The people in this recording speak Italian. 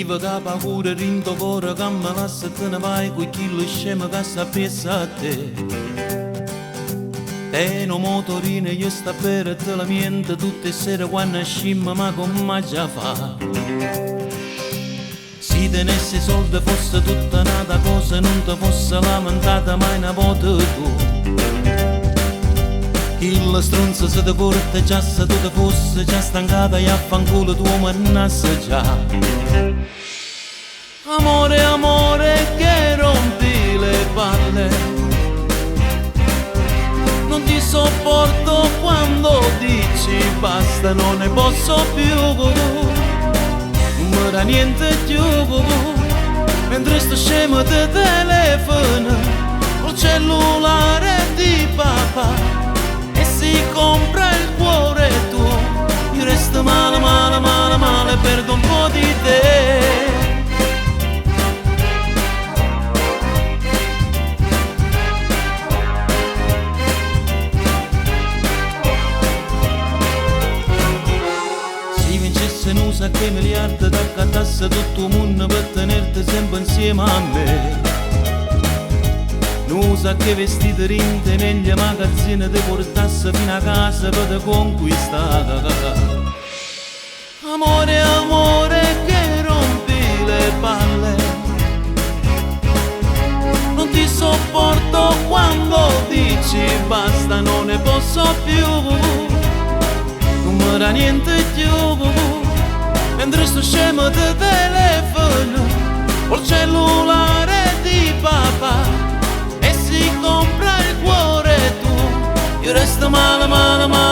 Viva da paura rindo cuore che mi lascia te ne vai quel chilo scemo che sta presso a te. Teno motorino io sta per te la mente tutte le sere quando scimma ma come già fa. Se tenessi soldi fosse tutta un'altra cosa non ti fosse lamentata mai una volta tu. Chi la stronza se ti corteggiasse tu ti fosse già stancata e affanculo tu mannasse già. Amore, amore che rompi le palle, non ti sopporto quando dici basta, non ne posso più, non mi dà niente più, mentre sto scemo ti telefono col cellulare di papà e si compra il cuore tuo, io resto male, male, male, male, perdo un po' di te. Se non sa che miliardi t'accattasse tutto il mondo per tenerti sempre insieme a me. Non sa che vestiti rinte negli magazzini ti portasse fino a casa per te conquistare. Amore, amore che rompi le palle, non ti sopporto quando dici basta, non ne posso più, non mi dà niente più, mentre sto scemo ti telefono col cellulare di papà e si compra il cuore tuo, io resto male, male, male.